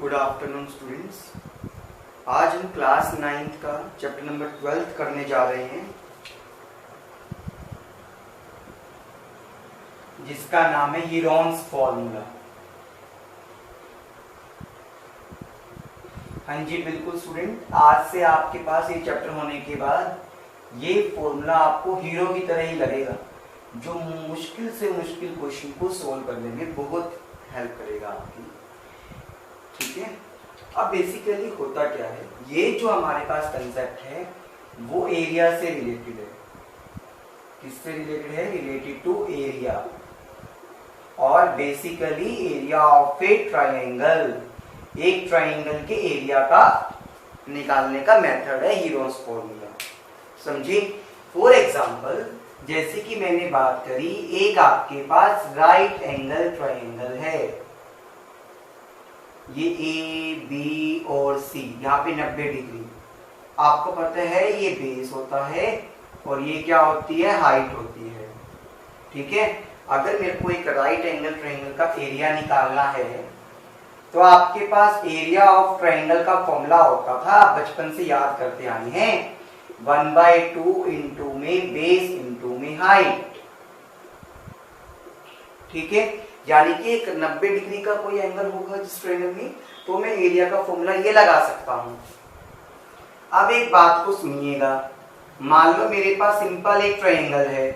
Good afternoon students. आज हम class 9th का चैप्टर नंबर 12 करने जा रहे हैं, जिसका नाम है हीरोन्स फॉर्मूला। हाँ जी बिल्कुल स्टूडेंट, आज से आपके पास ये चैप्टर होने के बाद ये फॉर्मूला आपको हीरो की तरह ही लगेगा, जो मुश्किल से मुश्किल क्वेश्चन को सोल्व करने में बहुत हेल्प करेगा आपकी। ठीक है, अब बेसिकली होता क्या है, ये जो हमारे पास कंसेप्ट है वो एरिया से रिलेटेड है। किससे रिलेटेड है? Related to area. और basically area of a triangle, एक ट्राइंगल के एरिया का निकालने का मेथड है हीरोन्स फॉर्मूला। समझे? फॉर एग्जांपल, जैसे कि मैंने बात करी, एक आपके पास राइट एंगल ट्राइंगल है, ये ए बी और सी, यहाँ पे 90 डिग्री। आपको पता है ये बेस होता है और ये क्या होती है? हाइट होती है। ठीक है, अगर मेरे को एक राइट एंगल ट्रायंगल का एरिया निकालना है तो आपके पास एरिया ऑफ ट्रायंगल का फॉर्मूला होता था, आप बचपन से याद करते आए हैं, 1/2 इंटू में बेस इंटू में हाइट। ठीक है, यानी कि एक 90 डिग्री का कोई एंगल होगा जिस ट्रायंगल में, तो मैं एरिया का फॉर्मूला ये लगा सकता हूं। अब एक बात को सुनिएगा, मान लो मेरे पास सिंपल एक ट्रायंगल है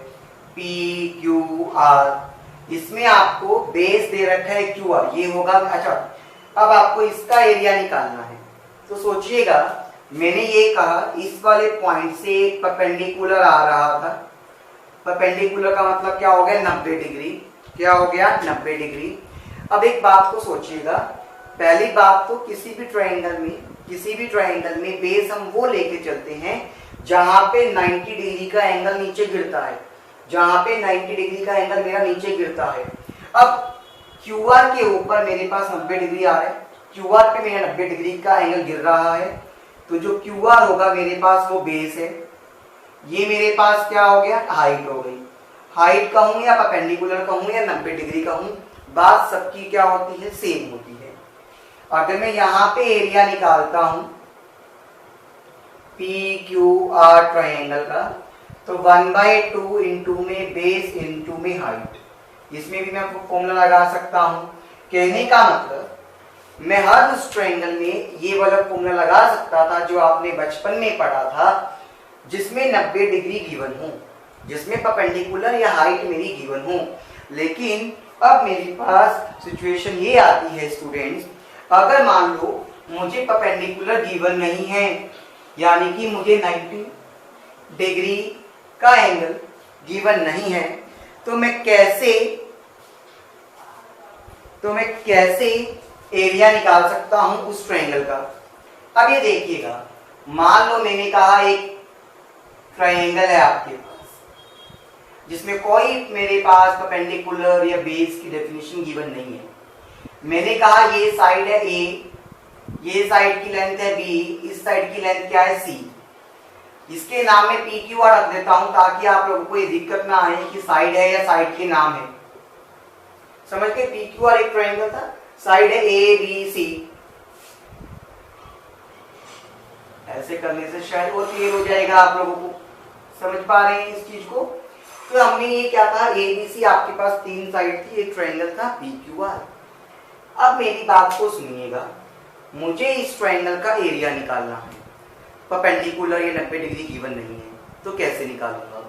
पी क्यू आर, इसमें आपको बेस दे रखा है क्यू आर, ये होगा। अच्छा, अब आपको इसका एरिया निकालना है, तो सोचिएगा, मैंने ये कहा इस वाले पॉइंट से एक परपेंडिकुलर आ रहा था। परपेंडिकुलर का मतलब क्या हो गया? 90 डिग्री। क्या हो गया? 90 डिग्री। अब एक बात को सोचिएगा, पहली बात तो किसी भी ट्रायंगल में बेस हम वो लेके चलते हैं जहां पे 90 डिग्री का एंगल नीचे गिरता है, जहां पे 90 डिग्री का एंगल मेरा नीचे गिरता है। अब QR के ऊपर मेरे पास 90 डिग्री आ रहा है, QR पे मेरा 90 डिग्री का एंगल गिर रहा है, तो जो QR होगा मेरे पास वो बेस है, ये मेरे पास क्या हो गया? हाइट हो गई। हाइट कहूं या परपेंडिकुलर कहूं या 90 डिग्री कहूं, बात सबकी क्या होती है? सेम होती है। अगर मैं यहां पे एरिया निकालता हूं PQR ट्रायंगल का, तो 1/2 इंटू में बेस इंटू में हाइट, इसमें भी मैं फॉर्मूला लगा सकता हूं। कहने का मतलब, मैं हर उस ट्रायंगल में ये वाला फॉर्मूला लगा सकता था जो आपने बचपन में पढ़ा था, जिसमें 90 डिग्री गिवन हो, जिसमें परपेंडिकुलर या हाइट मेरी गिवन हो। लेकिन अब मेरे पास सिचुएशन ये आती है स्टूडेंट्स, अगर मान लो मुझे परपेंडिकुलर गिवन नहीं है, यानी कि मुझे 90 डिग्री का एंगल गिवन नहीं है, तो मैं कैसे एरिया निकाल सकता हूं उस ट्रायंगल का? अब ये देखिएगा, मान लो मैंने कहा एक ट्रायंगल है आपके पास जिसमें कोई मेरे पास परपेंडिकुलर या बेस की डेफिनेशन गिवन नहीं है। मैंने कहा ये साइड है ए, ये साइड की लेंथ है बी, इस साइड की लेंथ क्या है? सी। इसके नाम में PQR रख देता हूं ताकि आप लोगों को ये दिक्कत ना आए कि साइड है या साइड के नाम है। समझ के? PQR एक ट्रायंगल था, साइड है A B C। ऐसे करने से शायद और क्लियर हो जाएगा आप लोगों को। समझ पा रहे हैं इस चीज को? तो हमने ये क्या था, ABC आपके पास 3 साइड थी, एक ट्रायंगल था PQR। अब मेरी बात को सुनिएगा, मुझे इस ट्रायंगल का एरिया निकालना है, परपेंडिकुलर या 90 डिग्री गिवन नहीं है, तो कैसे निकालूंगा?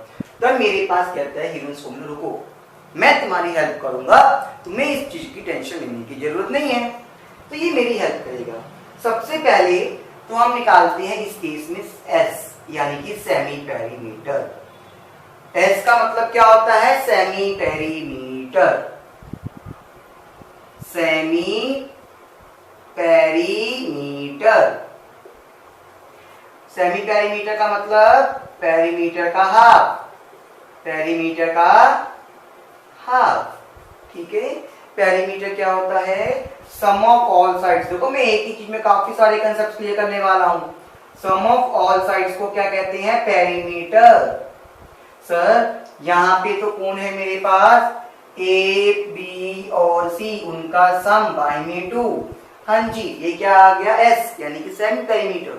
तो मेरे पास कहता है हीरोन्स फॉर्मूला, रुको मैं तुम्हारी हेल्प करूंगा, तुम्हें इस चीज की टेंशन लेने की जरूरत नहीं है। तो ये मेरी हेल्प करेगा। सबसे पहले तो हम निकालते हैं इस केस में S, यानी कि सेमी पेरीमीटर। S का मतलब क्या होता है? Semi perimeter. Semi perimeter, semi perimeter का मतलब पेरीमीटर का हाफ, पेरीमीटर का हाफ। ठीक है, पेरीमीटर क्या होता है? सम ऑफ ऑल साइड्स। देखो मैं एक ही चीज में काफी सारे कंसेप्ट क्लियर करने वाला हूं। सम ऑफ ऑल साइड्स को क्या कहते हैं? पेरीमीटर। सर यहाँ पे तो कौन है मेरे पास? A, B और C, उनका सम बाय में 2, हाँ जी, ये क्या आ गया एस यानी कि सेमी पेरीमीटर।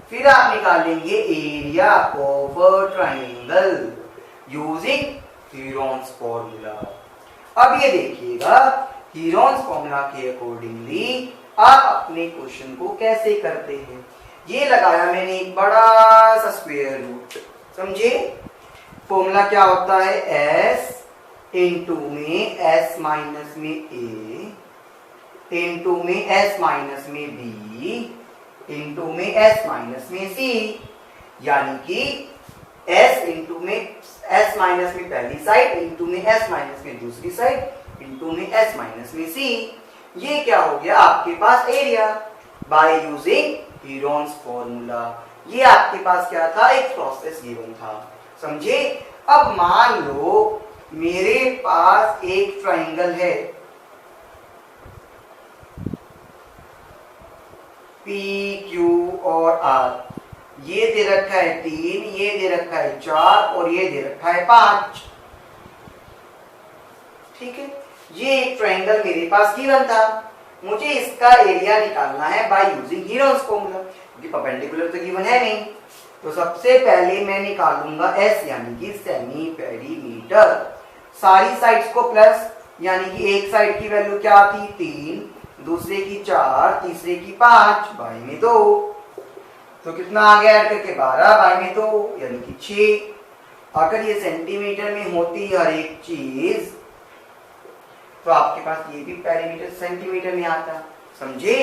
फिर आप निकालेंगे area of a triangle using Heron's formula. अब ये देखिएगा हीरोन्स फॉर्मूला के अकॉर्डिंगली आप अपने क्वेश्चन को कैसे करते हैं। ये लगाया मैंने एक बड़ा सा स्क्वायर रूट, समझे। फॉर्मूला क्या होता है, एस इंटू में एस माइनस में ए इंटू में एस माइनस में बी इंटू में एस माइनस में सी, यानी कि एस इंटू में एस माइनस में पहली साइड इंटू में एस माइनस में दूसरी साइड इंटू में एस माइनस में सी। ये क्या हो गया आपके पास area by using Heron's formula. ये आपके पास क्या था, एक प्रोसेस गिवन था, समझे। अब मान लो मेरे पास एक ट्राइंगल है पी क्यू और आर, ये दे रखा है 3, ये दे रखा है 4 और ये दे रखा है 5, ठीक है। ये एक ट्रायंगल मेरे पास गिवन था, मुझे इसका एरिया निकालना है बाय यूजिंग हीरोन्स फॉर्मूला, क्योंकि परपेंडिकुलर तो गिवन है नहीं। तो सबसे पहले मैं निकालूंगा एस यानी कि सेमी पेरीमीटर। सारी साइड्स को प्लस, यानी कि एक साइड की वैल्यू क्या थी 3, दूसरे की 4, तीसरे की 5, बाई में 2, तो कितना आ गया ऐड करके 12, बाई में 2 यानी कि 6। अगर ये सेंटीमीटर में होती हर एक चीज तो आपके पास ये भी पेरीमीटर सेंटीमीटर में आता, समझे।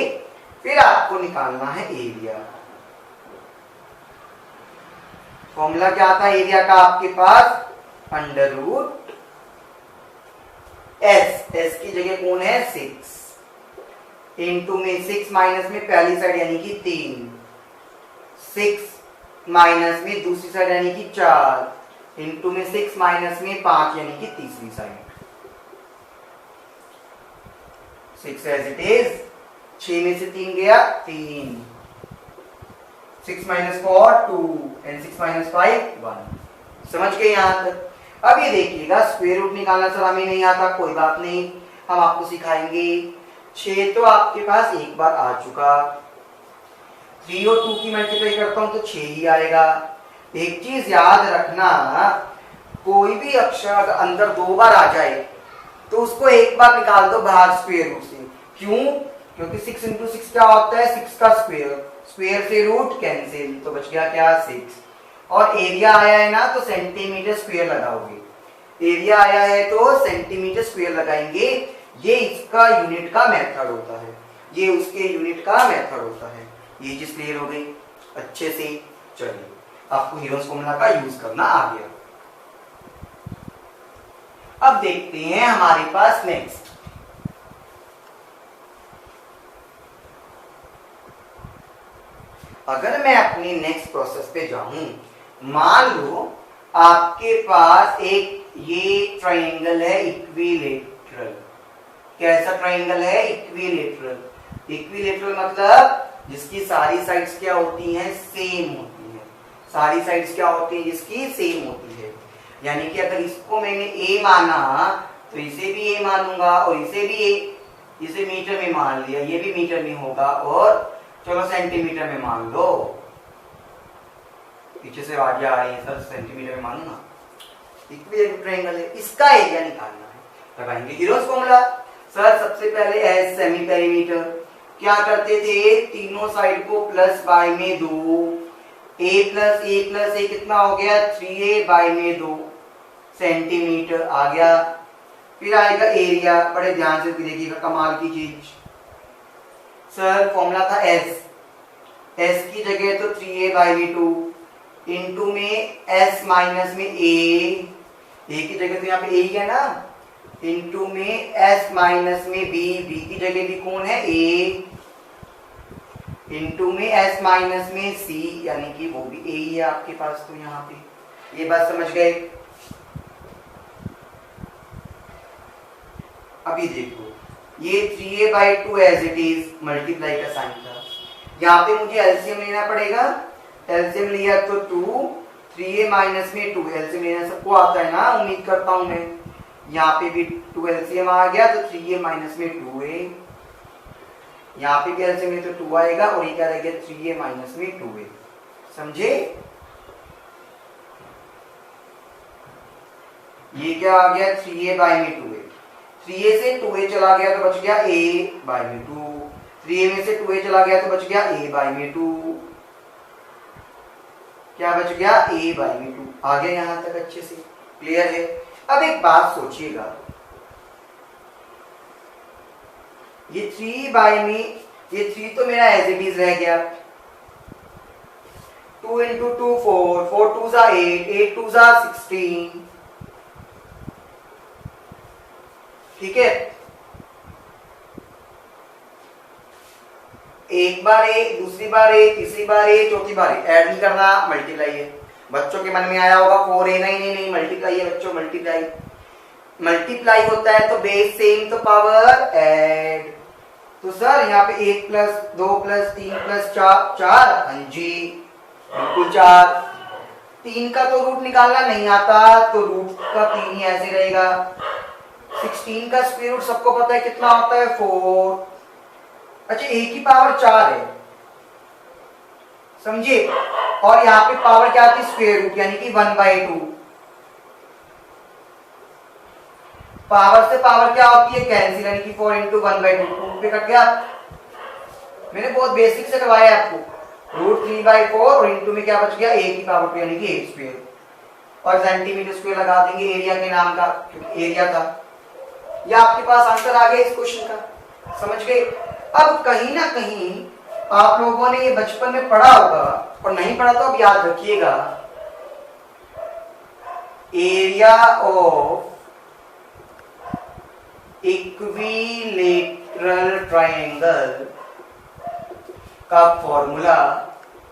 फिर आपको निकालना है एरिया। फॉर्मूला क्या आता है एरिया का आपके पास, अंडर रूट एस, एस की जगह कौन है 6 इंटू में 6 माइनस में पहली साइड यानी कि 3, 6 माइनस में दूसरी साइड यानी कि 4 इंटू में 6 माइनस में 5 यानी कि तीसरी साइड। 6 एज इट इज, 6 में से 3 गया 3, 6 माइनस 4 2 एंड 6 माइनस 5 1। समझ गए यहां तक। अब ये देखिएगा स्क्वायर रूट निकालना सर हमें नहीं आता, कोई बात नहीं, हम आपको सिखाएंगे। 6 तो आपके पास एक बार आ चुका, 3 और 2 की मल्टीप्लाई करता हूं तो 6 ही आएगा। एक चीज याद रखना, कोई भी अक्षर अंदर 2 बार आ जाए तो उसको एक बार निकाल दो बाहर स्क्वायर रूट से। क्यों? क्योंकि 6 इंटू 6 क्या होता है, 6 का स्क्वायर, स्क्वायर से रूट कैंसिल, तो बच गया क्या 6। और एरिया आया है ना तो सेंटीमीटर स्क्वायर लगाओगे, एरिया आया है तो सेंटीमीटर स्क्वायर लगाएंगे। ये इसका यूनिट का मेथड होता है, ये उसके यूनिट का मेथड होता है। ये चीज क्लियर हो गई अच्छे से। चलिए आपको हीरोन्स फॉर्मूला का यूज करना आ गया। अब देखते हैं हमारे पास नेक्स्ट, अगर मैं अपनी नेक्स्ट प्रोसेस पे जाऊं, मान लो आपके पास एक ये ट्रायंगल है इक्विलेटरल। कैसा ट्रायंगल है, इक्विलेटरल। इक्विलेटरल मतलब जिसकी सारी साइड्स क्या होती हैं, सेम होती है। सारी साइड्स क्या होती हैं, जिसकी सेम होती है। यानी कि अगर इसको मैंने ए माना तो इसे भी ए मानूंगा और इसे भी ए, इसे मीटर में मान लिया, ये भी मीटर में होगा, और चलो सेंटीमीटर में मान लो। पीछे से आवाजें आ रही है सर सेंटीमीटर में मानूंगा। इक्विलेटरल ट्रायंगल है, इसका एरिया निकालना है। लगाएंगे हीरोन्स फॉर्मूला। सर सबसे पहले एस सेमी पेरीमीटर, क्या करते थे, तीनों साइड को प्लस बाय में 2, ए प्लस ए कितना हो गया 3a बाय में 2 सेंटीमीटर आ गया। फिर आएगा एरिया, बड़े ध्यान से देखिएगा कमाल की चीज। सर फॉर्मूला था एस, एस की जगह तो 3a बाय में 2 इंटू में एस माइनस में ए की जगह तो यहाँ पे ए ही है ना, इंटू में एस माइनस में बी की जगह भी कौन है ए, इंटू में एस माइनस में सी यानी कि वो भी ए ही है आपके पास। तो यहाँ पे ये बात समझ गए। अभी देखो ये 3a by 2 as it is multiply का साइन था, यहाँ पे मुझे एलसीएम लेना पड़ेगा। एलसीएम लिया तो 2, 3a माइनस में 2, एलसीएम लेना सबको आता है ना, उम्मीद करता हूं मैं। यहाँ पे भी 2 एलसीएम आ गया तो 3a माइनस में 2a यहाँ पे भी एलसीएम में तो 2 आएगा और ये क्या रह गया 3a माइनस में 2a। समझे? ये क्या आ गया 3a बाई में 2a। 3a से 2a चला गया तो बच गया a बाई में 2। 3a में से 2a चला गया तो बच गया a बाई में 2। क्या बच गया a बाई में 2। आ गया यहां तक अच्छे से क्लियर है। अब एक बात सोचिएगा, ये 3 बाई में ये 3 तो मेरा एज इट इज रह गया। 2 इंटू 2 4, 4 2 जा 8, 8 2 जा 16। ठीक है, एक बार ए, दूसरी बार ए, तीसरी बार ए, चौथी बार ए। ऐड नहीं करना, मल्टीप्लाई है। बच्चों के मन में आया होगा 4a, नहीं मल्टीप्लाई है बच्चों, मल्टीप्लाई। मल्टीप्लाई होता है तो बेस सेम तो पावर ऐड। तो सर यहाँ पे 1 प्लस 2 प्लस 3 प्लस 4, हाँ जी बिल्कुल 4। 3 का तो रूट निकालना नहीं आता तो रूट का 3 ही ऐसे रहेगा। 16 का स्क्वायर रूट सबको पता है कितना होता है 4। अच्छा a की पावर 4 है, समझे? और यहाँ पे पावर क्या आती है स्क्वायर रूट, यानी कि 1/2। पावर से पावर क्या होती है कैंसिल, यानी कि 4 इंटू 1/2। 2 पे कट गया। मैंने बहुत बेसिक से करवाया आपको। रूट 3/4 और इंटू में क्या बच गया a की पावर 2 यानी कि a स्क्वायर। और सेंटीमीटर स्क्वायर लगा देंगे एरिया के नाम का, क्योंकि एरिया था। या आपके पास आंसर आ गया इस क्वेश्चन का, समझ गए? अब कहीं ना कहीं आप लोगों ने ये बचपन में पढ़ा होगा, और नहीं पढ़ा तो अब याद रखिएगा। एरिया ऑफ इक्विलेटरल ट्रायंगल का फॉर्मूला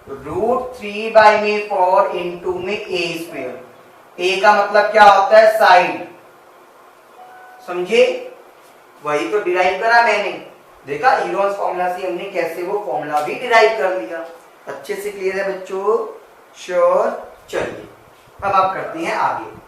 रूट 3 बाई में 4 इंटू में a स्क्वायर। a का मतलब क्या होता है साइड, समझे? वही तो डिराइव करा मैंने। देखा हीरोन्स फॉर्मूला से हमने कैसे वो फॉर्मूला भी डिराइव कर लिया। अच्छे से क्लियर है बच्चों? श्योर। चलिए अब आप करते हैं आगे।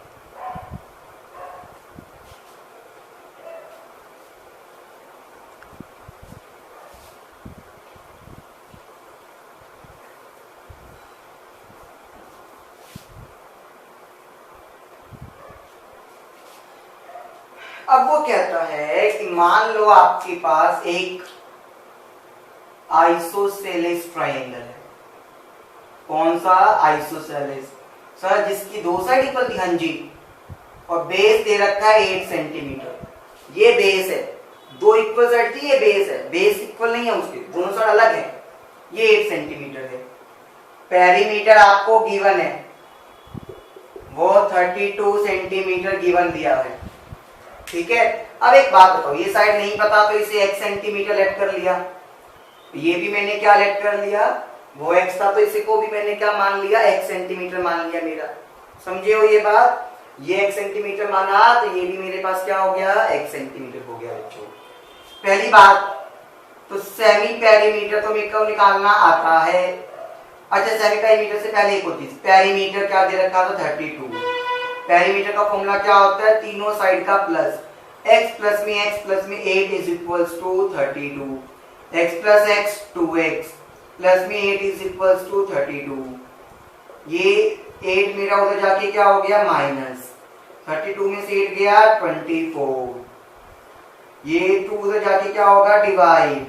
अब वो कहता है कि मान लो आपके पास एक आइसोसेलेस ट्रायंगल है। कौन सा? आइसोसेलेस। सर जिसकी दो साइड इक्वल थी, हाँ जी। और बेस दे रखा है 8 सेंटीमीटर। ये बेस है, दो इक्वल साइड थी, ये बेस है। बेस इक्वल नहीं है उसके, दोनों साइड अलग है। ये 8 सेंटीमीटर है। पेरीमीटर आपको गिवन है, वो 32 सेंटीमीटर गिवन दिया है। ठीक है, अब एक बात बताओ, ये साइड नहीं पता तो इसे x सेंटीमीटर लेट कर लिया। ये भी मैंने क्या लेट कर लिया, वो x था तो इसे को भी मैंने क्या मान लिया, x सेंटीमीटर मान लिया मेरा। समझे हो ये बात? ये x सेंटीमीटर माना तो ये भी मेरे पास क्या हो गया, x सेंटीमीटर हो गया बच्चों। पहली बात तो सेमी पेरीमीटर तो मेरे को निकालना आता है। अच्छा सेमी पेरीमीटर से पहले एक और चीज, पेरीमीटर क्या दे रखा था 32। पेरीमीटर का फॉर्मूला क्या होता है, तीनों साइड का प्लस। x प्लस में 8 is equals to 32। x plus x 2x plus में 8 इज इक्वल्स टू 32। ये 8 मेरा उधर जाके क्या हो गया माइनस, 32 में से 8 गया 24। ये 2 उधर जाके क्या होगा डिवाइड,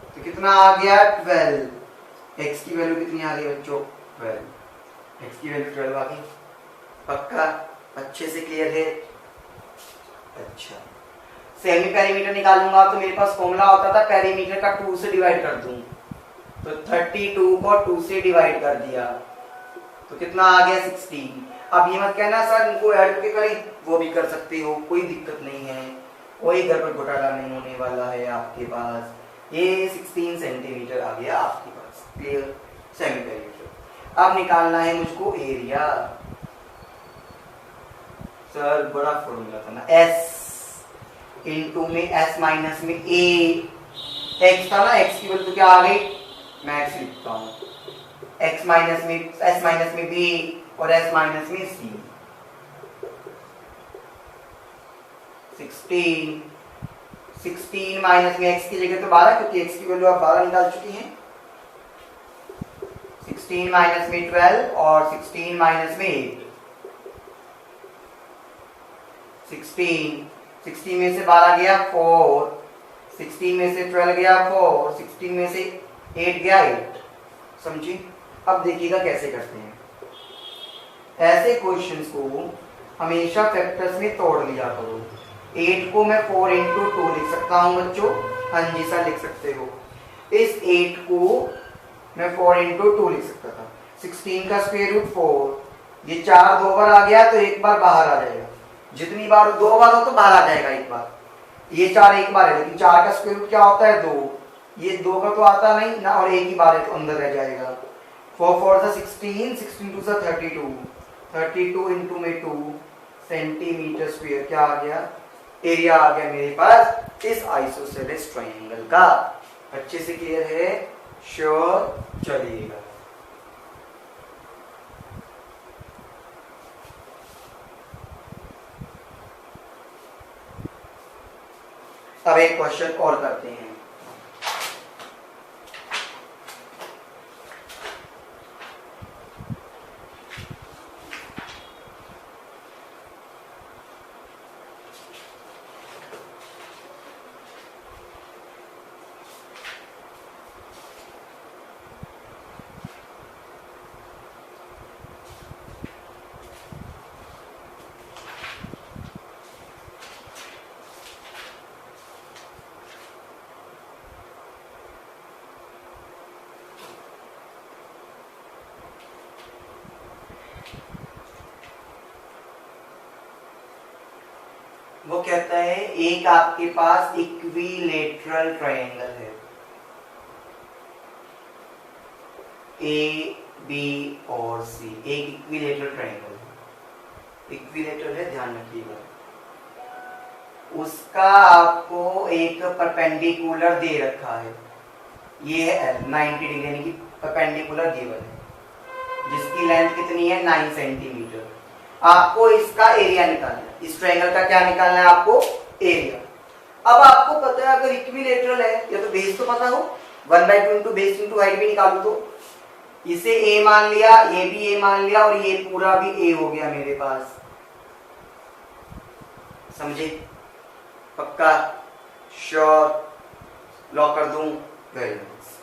तो कितना आ गया 12। x की वैल्यू कितनी आ गई बच्चों 12। x की वैल्यू 12 आ गई। पक्का? अच्छे से क्लियर है? अच्छा सेमी पेरीमीटर निकालूंगा तो मेरे पास फॉर्मूला होता था पेरीमीटर का 2 से डिवाइड कर दूं, तो 32 को 2 से डिवाइड कर दिया तो कितना आ गया 16। अब ये मत कहना सर इनको ऐड करके करें, वो भी कर सकते हो, कोई दिक्कत नहीं है, कोई घर पर घोटाला नहीं होने वाला है आपके पास। ये 16 सेंटीमीटर आ गया आपके पास। क्लियर? Semi perimeter. अब निकालना है मुझको एरिया। सर बड़ा फॉर्मूला था ना, s इंटू में s माइनस में a। x था ना, x की वैल्यू क्या आ गई, मैं x लिखता हूँ, x माइनस में s माइनस में b और s माइनस में c। 16 16 माइनस में x की जगह तो 12, क्योंकि x की वैल्यू आप 12 निकाल चुकी हैं। 16 माइनस में 12 और 16 माइनस में 8। 16 में से 12 गया 4, 16 में से 12 गया 4, 16 में से 8 गया 8। समझी? अब देखिएगा कैसे करते हैं। ऐसे क्वेश्चंस को हमेशा फैक्टर्स में तोड़ लिया करो। 8 को मैं 4 इंटू 2 लिख सकता हूँ बच्चों। हाँ जी सर लिख सकते हो। इस 8 को मैं 4 इंटू 2 लिख सकता था। 16 का स्क्वायर रूट 4, ये 4 दो बार आ गया तो एक बार बाहर आ जाएगा। जितनी बार 2 बार हो तो बाहर आ जाएगा एक बार। ये 4 एक बार है, लेकिन 4 का स्क्वायर रूट क्या होता है 2। ये 2 का तो आता नहीं ना, और एक ही बार है तो अंदर रह जाएगा। 4 4 सा 16, 16 2 सा 32, 32 इंटू में 2 सेंटीमीटर स्क्वायर। क्या आ गया? एरिया आ गया मेरे पास इस आइसोसेलेस ट्रायंगल का। अच्छे से क्लियर है? श्योर? चलिएगा अब एक क्वेश्चन और करते हैं। वो कहता है एक आपके पास इक्विलेटरल ट्रायंगल है, ए बी और सी। एक इक्विलेटरल ट्रायंगल है, इक्विलेटरल है, ध्यान रखिएगा। उसका आपको एक परपेंडिकुलर दे रखा है, ये है 90 डिग्री यानी कि परपेंडिकुलर गिवन है, जिसकी लेंथ कितनी है 9 सेंटीमीटर। आपको इसका एरिया निकालना है। इस ट्रायंगल का क्या निकालना है आपको? एरिया। अब आपको पता है अगर इक्विलेटरल है, या तो बेस तो पता हो, 1/2 इंटू बेस इंटू हाइट भी निकालू तो इसे ए मान लिया, ये भी ए मान लिया, और ये पूरा भी ए हो गया मेरे पास। समझे? पक्का? श्योर? लॉक कर दूं? Very nice.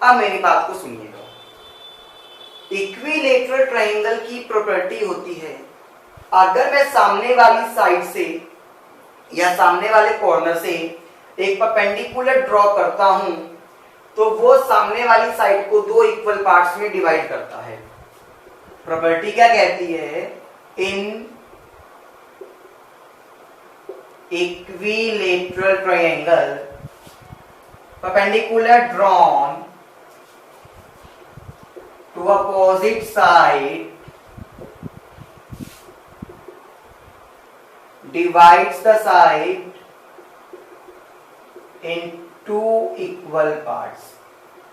अब मेरी बात को सुनिएगा। इक्विलेटरल ट्रायंगल की प्रॉपर्टी होती है, अगर मैं सामने वाली साइड से या सामने वाले कॉर्नर से एक परपेंडिकुलर ड्रॉ करता हूं तो वो सामने वाली साइड को 2 इक्वल पार्ट्स में डिवाइड करता है। प्रॉपर्टी क्या कहती है? इन equilateral triangle perpendicular drawn to opposite side divides the side in 2 equal parts।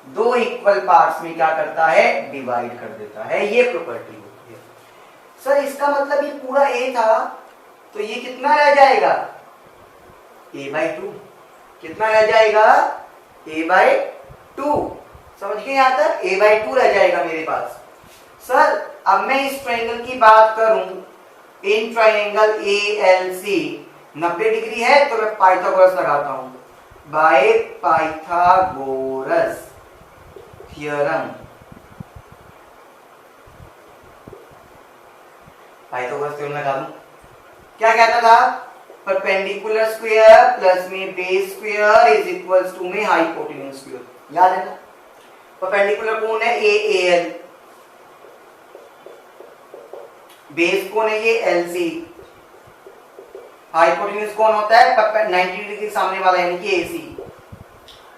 2 equal parts में क्या करता है? डिवाइड कर देता है। ये प्रॉपर्टी होती है। सर इसका मतलब ये पूरा ए था, तो ये कितना रह जाएगा? a/2। कितना रह जाएगा? a/2। समझ गए? यहां तक a/2 रह जाएगा मेरे पास। सर अब मैं इस ट्रायंगल की बात करूं, इन ट्रायंगल ALC 90 डिग्री है, तो मैं पाइथागोरस लगाता हूं। By Pythagoras theorem, Pythagoras theorem लगा दूं। क्या कहता था? परपेंडिकुलर स्क्वायर प्लस में base square is equals to में हाइपोटेन्यूज स्क्वायर। याद है ना? परपेंडिकुलर कौन है? AL। बेस कौन है? ये LC। हाइपोटेन्यूज कौन होता है? 90 डिग्री के सामने वाला यानी कि AC।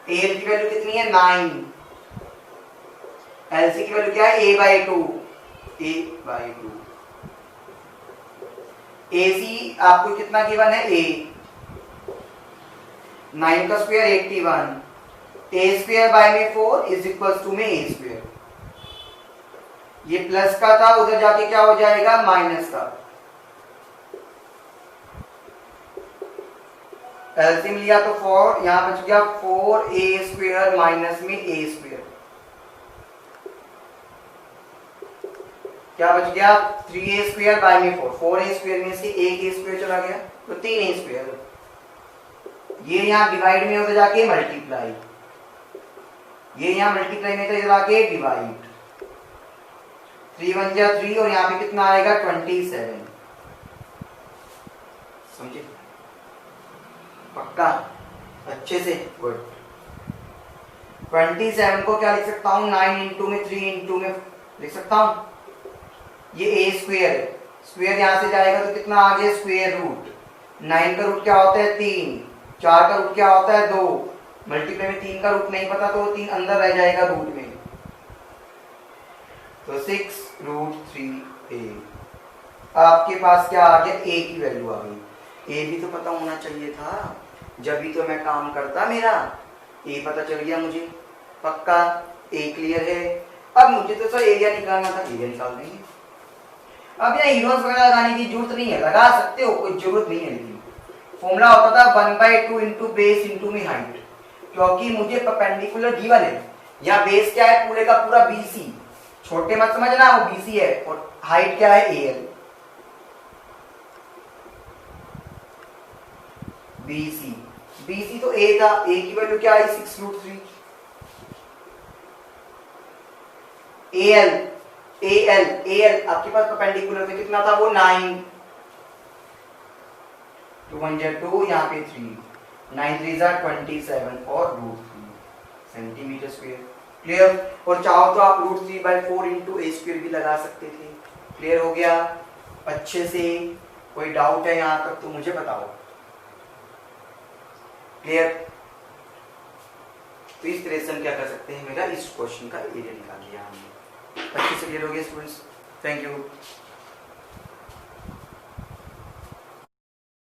AL की वैल्यू कितनी है? 9। LC की वैल्यू क्या है? a/2। a/2। AC आपको कितना गिवन है? A। 9 का स्क्वायर 81। a स्क्वायर बाय में 4 इज इक्वल्स टू में a स्क्वायर। ये प्लस का था, उधर जाके क्या हो जाएगा? माइनस का। एलसीएम लिया तो 4, यहाँ बच गया 4a² माइनस में a², क्या बच गया 3a² बाय में 4, 4a² में से एक a² चला गया तो 3a², ये यहाँ डिवाइड में होता जाके मल्टीप्लाई, ये यहाँ मल्टीप्लाई में तो जाके डिवाइड, 3 1 जा 3 और यहाँ पे कितना आएगा 27, समझे पक्का अच्छे से, गुड। 27 को क्या लिख सकता हूँ 9 इंटू में 3 इंटू में लिख सकता हूँ, ये a² है, स्क्वायर यहाँ से जाएगा तो कितना आ गया स्क्वायर रूट, 9 का रूट क्या होता है 3, 4 का रूट क्या होता है 2, मल्टीप्लाई में 3 का रूट नहीं पता तो 3 अंदर रह जाएगा रूट में, तो 6√3a। आपके पास क्या आ गया a की वैल्यू आ गई, a भी तो पता होना चाहिए था, जब भी तो मैं काम करता, मेरा a पता चल गया मुझे, पक्का a क्लियर है। अब मुझे तो सर एरिया निकालना था, एरिया निकाल देंगे। अब यहाँ हीरोस वगैरह लगाने की जरूरत नहीं है, लगा सकते हो कोई जरूरत नहीं है, लेकिन फॉर्मूला होता था 1/2 इंटू बेस इंटू में हाइट, क्योंकि मुझे परपेंडिकुलर गिवन है, यहाँ बेस क्या है पूरे का पूरा BC, छोटे मत समझना वो BC है, और हाइट क्या है AL, BC तो A था, A की वैल्यू क्या आई 6√3, AL आपके पास परपेंडिकुलर में कितना था वो 9, 2 1 जा 2, यहाँ पे 3, 9 3 जा 27 और √3 सेंटीमीटर स्क्वायर, क्लियर। और चाहो तो आप √3/4 इंटू a² भी लगा सकते थे, क्लियर हो गया अच्छे से, कोई डाउट है यहाँ तक तो मुझे बताओ, क्लियर। तो इस तरह से हम क्या कर सकते हैं, मेरा इस क्वेश्चन का एरिया निकाल लिया हमने, अच्छे से क्लियर हो गया स्टूडेंट्स, थैंक यू।